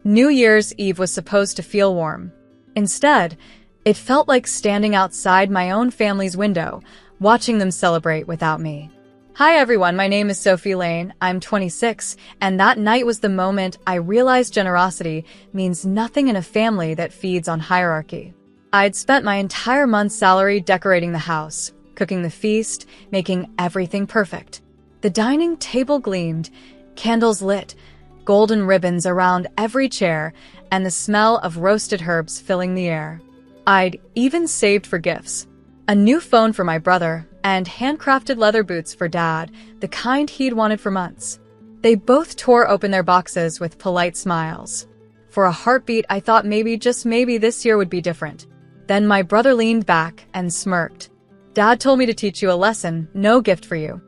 New Year's Eve was supposed to feel warm. Instead, it felt like standing outside my own family's window, watching them celebrate without me. Hi everyone, my name is Sophie Lane, I'm 26, and that night was the moment I realized generosity means nothing in a family that feeds on hierarchy. I'd spent my entire month's salary decorating the house, cooking the feast, making everything perfect. The dining table gleamed, candles lit, golden ribbons around every chair, and the smell of roasted herbs filling the air. I'd even saved for gifts. A new phone for my brother, and handcrafted leather boots for Dad, the kind he'd wanted for months. They both tore open their boxes with polite smiles. For a heartbeat, I thought maybe, just maybe, this year would be different. Then my brother leaned back and smirked. Dad told me to teach you a lesson, no gift for you.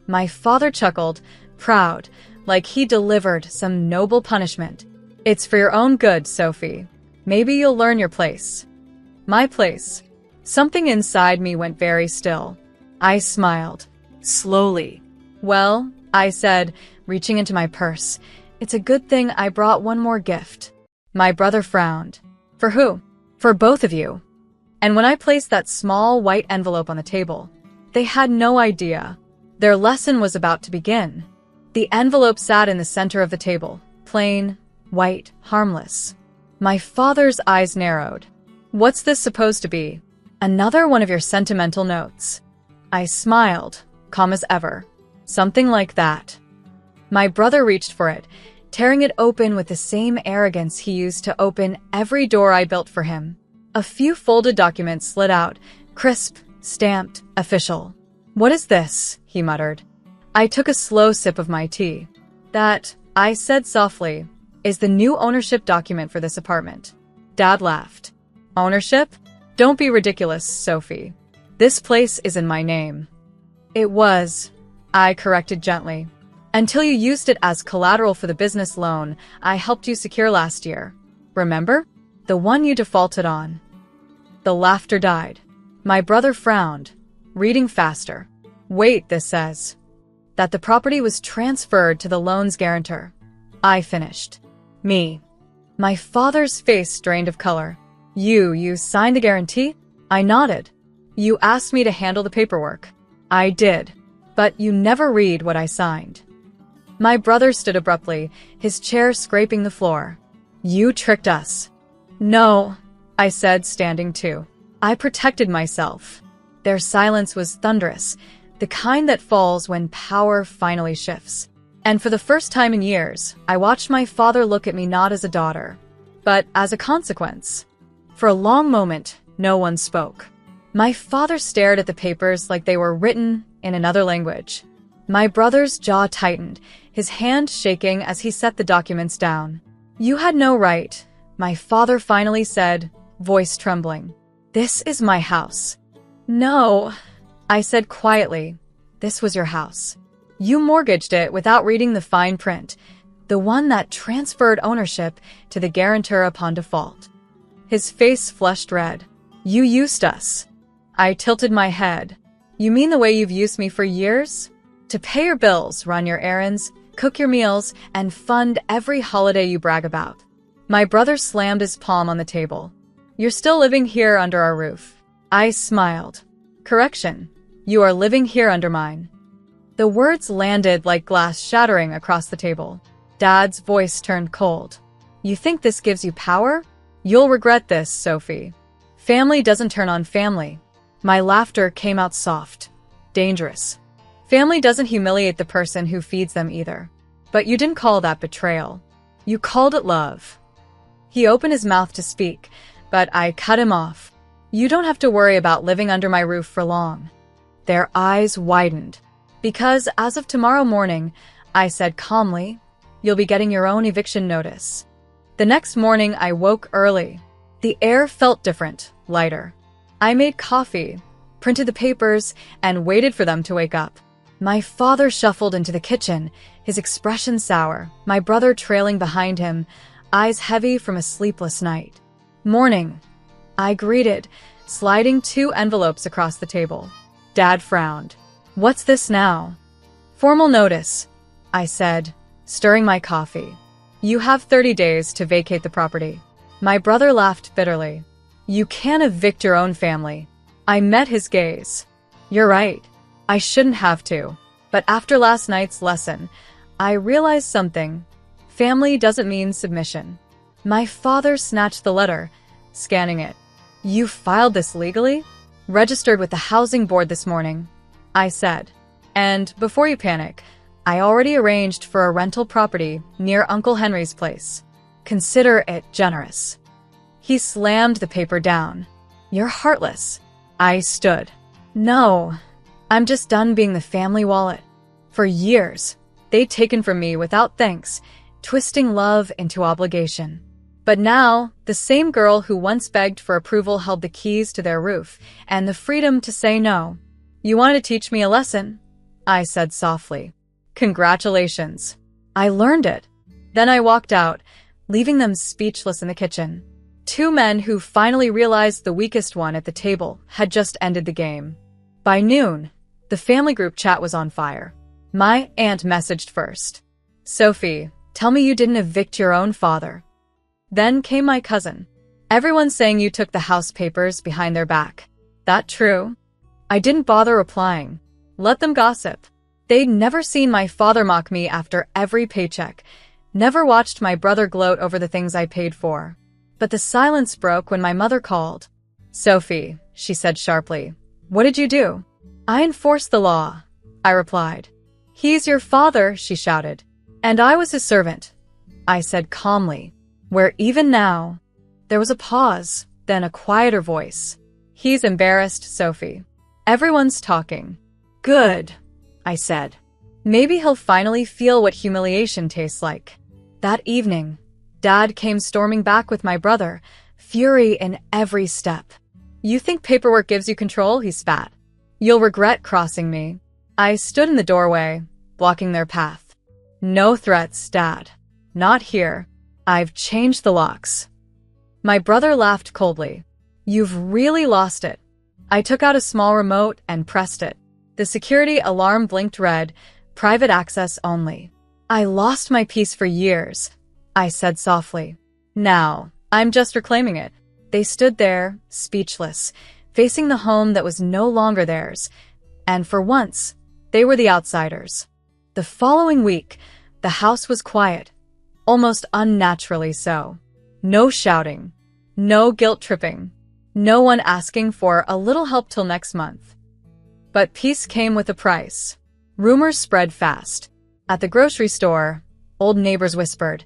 My father chuckled, proud, like he delivered some noble punishment. It's for your own good, Sophie. Maybe you'll learn your place. My place. Something inside me went very still. I smiled. Slowly. Well, I said, reaching into my purse, it's a good thing I brought one more gift. My brother frowned. For who? For both of you. And when I placed that small white envelope on the table, they had no idea. Their lesson was about to begin. The envelope sat in the center of the table, plain, white, harmless. My father's eyes narrowed. What's this supposed to be? Another one of your sentimental notes. I smiled, calm as ever. Something like that. My brother reached for it, tearing it open with the same arrogance he used to open every door I built for him. A few folded documents slid out, crisp, stamped, official. What is this? He muttered. I took a slow sip of my tea. That, I said softly, is the new ownership document for this apartment. Dad laughed. Ownership? Don't be ridiculous, Sophie. This place is in my name. It was, I corrected gently. Until you used it as collateral for the business loan I helped you secure last year. Remember? The one you defaulted on. The laughter died. My brother frowned, reading faster. Wait, this says that the property was transferred to the loan's guarantor. I finished. Me. My father's face drained of color. You signed the guarantee? I nodded. You asked me to handle the paperwork. I did. But you never read what I signed. My brother stood abruptly, his chair scraping the floor. You tricked us. No, I said, standing too. I protected myself. Their silence was thunderous, the kind that falls when power finally shifts. And for the first time in years, I watched my father look at me not as a daughter, but as a consequence. For a long moment, no one spoke. My father stared at the papers like they were written in another language. My brother's jaw tightened, his hand shaking as he set the documents down. You had no right, my father finally said, voice trembling. This is my house. No, I said quietly. This was your house. You mortgaged it without reading the fine print, the one that transferred ownership to the guarantor upon default. His face flushed red. You used us. I tilted my head. You mean the way you've used me for years? To pay your bills, run your errands, cook your meals, and fund every holiday you brag about. My brother slammed his palm on the table. You're still living here under our roof. I smiled. Correction. You are living here under mine. The words landed like glass shattering across the table. Dad's voice turned cold. You think this gives you power? You'll regret this, Sophie. Family doesn't turn on family. My laughter came out soft. Dangerous. Family doesn't humiliate the person who feeds them either. But you didn't call that betrayal. You called it love. He opened his mouth to speak, but I cut him off. You don't have to worry about living under my roof for long. Their eyes widened. Because as of tomorrow morning, I said calmly, you'll be getting your own eviction notice. The next morning, I woke early. The air felt different, lighter. I made coffee, printed the papers, and waited for them to wake up. My father shuffled into the kitchen, his expression sour, my brother trailing behind him, eyes heavy from a sleepless night. Morning, I greeted, sliding 2 envelopes across the table. Dad frowned. What's this now? Formal notice, I said, stirring my coffee. You have 30 days to vacate the property. My brother laughed bitterly. You can't evict your own family. I met his gaze. You're right. I shouldn't have to. But after last night's lesson, I realized something. Family doesn't mean submission. My father snatched the letter, scanning it. You filed this legally? Registered with the housing board this morning, I said. And before you panic, I already arranged for a rental property near Uncle Henry's place. Consider it generous. He slammed the paper down. You're heartless. I stood. No, I'm just done being the family wallet. For years, they'd taken from me without thanks, twisting love into obligation. But now, the same girl who once begged for approval held the keys to their roof and the freedom to say no. You wanted to teach me a lesson? I said softly. Congratulations. I learned it. Then I walked out, leaving them speechless in the kitchen. Two men who finally realized the weakest one at the table had just ended the game. By noon, the family group chat was on fire. My aunt messaged first. Sophie, tell me you didn't evict your own father. Then came my cousin. Everyone's saying you took the house papers behind their back. That true? I didn't bother replying. Let them gossip. They'd never seen my father mock me after every paycheck, never watched my brother gloat over the things I paid for. But the silence broke when my mother called. Sophie, she said sharply, what did you do? I enforced the law, I replied. He's your father, she shouted. And I was his servant, I said calmly. Where even now, there was a pause, then a quieter voice. He's embarrassed, Sophie. Everyone's talking. Good, I said. Maybe he'll finally feel what humiliation tastes like. That evening, Dad came storming back with my brother, fury in every step. You think paperwork gives you control? He spat. You'll regret crossing me. I stood in the doorway, blocking their path. No threats, Dad. Not here. I've changed the locks. My brother laughed coldly. You've really lost it. I took out a small remote and pressed it. The security alarm blinked red, private access only. I lost my peace for years, I said softly. Now, I'm just reclaiming it. They stood there, speechless, facing the home that was no longer theirs. And for once, they were the outsiders. The following week, the house was quiet. Almost unnaturally so. No shouting. No guilt-tripping. No one asking for a little help till next month. But peace came with a price. Rumors spread fast. At the grocery store, old neighbors whispered,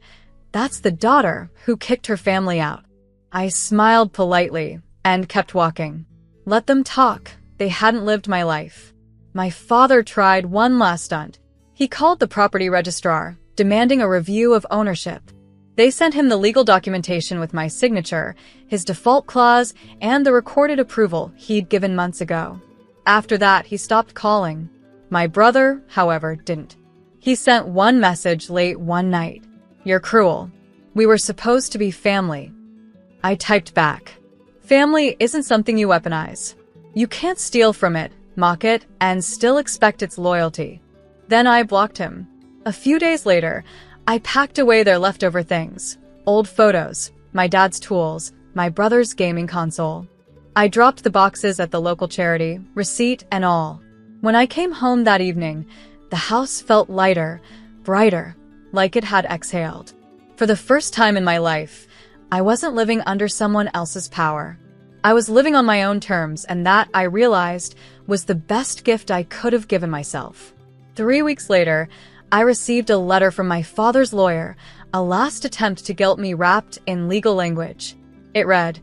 "That's the daughter who kicked her family out." I smiled politely and kept walking. Let them talk. They hadn't lived my life. My father tried one last stunt. He called the property registrar, demanding a review of ownership. They sent him the legal documentation with my signature, his default clause, and the recorded approval he'd given months ago. After that, he stopped calling. My brother, however, didn't. He sent one message late one night. "You're cruel. We were supposed to be family." I typed back. Family isn't something you weaponize. You can't steal from it, mock it, and still expect its loyalty. Then I blocked him. A few days later, I packed away their leftover things. Old photos, my dad's tools, my brother's gaming console. I dropped the boxes at the local charity, receipt and all. When I came home that evening, the house felt lighter, brighter, like it had exhaled. For the first time in my life, I wasn't living under someone else's power. I was living on my own terms, and that, I realized, was the best gift I could have given myself. 3 weeks later, I received a letter from my father's lawyer, a last attempt to guilt me wrapped in legal language. It read,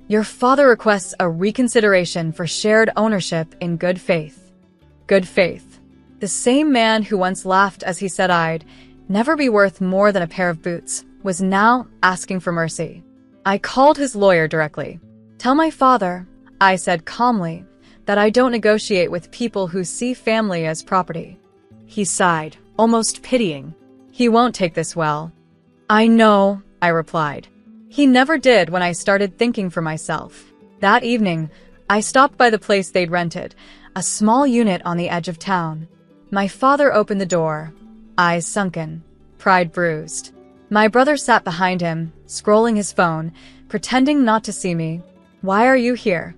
"Your father requests a reconsideration for shared ownership in good faith." Good faith. The same man who once laughed as he said I'd never be worth more than a pair of boots was now asking for mercy. I called his lawyer directly. "Tell my father," I said calmly, "that I don't negotiate with people who see family as property." He sighed, almost pitying. "He won't take this well." "I know," I replied. He never did when I started thinking for myself. That evening, I stopped by the place they'd rented, a small unit on the edge of town. My father opened the door, eyes sunken, pride bruised. My brother sat behind him, scrolling his phone, pretending not to see me. "Why are you here?"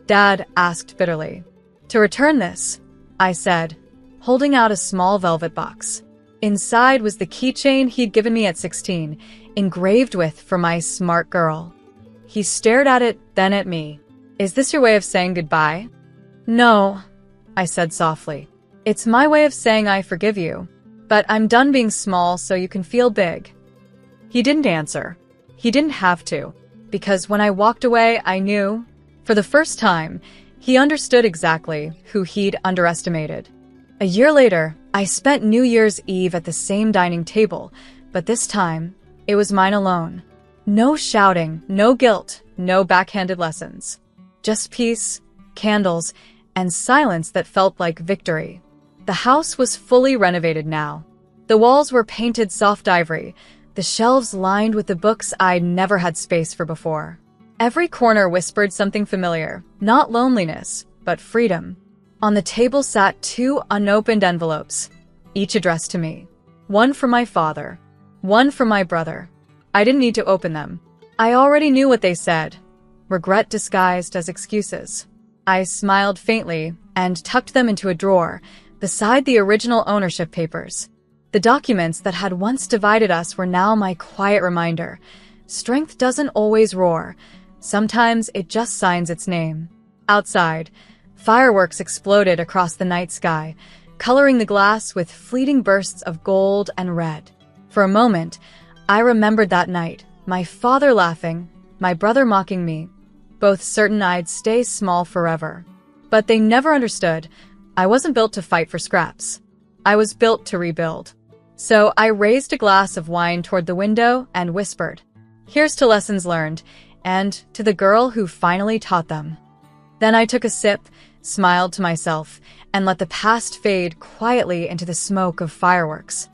Dad asked bitterly. "To return this," I said, holding out a small velvet box. Inside was the keychain he'd given me at 16, engraved with "For my smart girl." He stared at it, then at me. "Is this your way of saying goodbye?" "No," I said softly. "It's my way of saying I forgive you. But I'm done being small so you can feel big." He didn't answer. He didn't have to, because when I walked away, I knew, for the first time, he understood exactly who he'd underestimated. A year later, I spent New Year's Eve at the same dining table, but this time, it was mine alone. No shouting, no guilt, no backhanded lessons. Just peace, candles, and silence that felt like victory. The house was fully renovated now. The walls were painted soft ivory, the shelves lined with the books I'd never had space for before. Every corner whispered something familiar, not loneliness, but freedom. On the table sat 2 unopened envelopes, each addressed to me. One from my father, one from my brother. I didn't need to open them. I already knew what they said. Regret disguised as excuses. I smiled faintly and tucked them into a drawer, beside the original ownership papers. The documents that had once divided us were now my quiet reminder. Strength doesn't always roar. Sometimes it just signs its name. Outside, fireworks exploded across the night sky, coloring the glass with fleeting bursts of gold and red. For a moment, I remembered that night, my father laughing, my brother mocking me, both certain I'd stay small forever. But they never understood. I wasn't built to fight for scraps. I was built to rebuild. So I raised a glass of wine toward the window and whispered, "Here's to lessons learned, and to the girl who finally taught them." Then I took a sip, smiled to myself, and let the past fade quietly into the smoke of fireworks.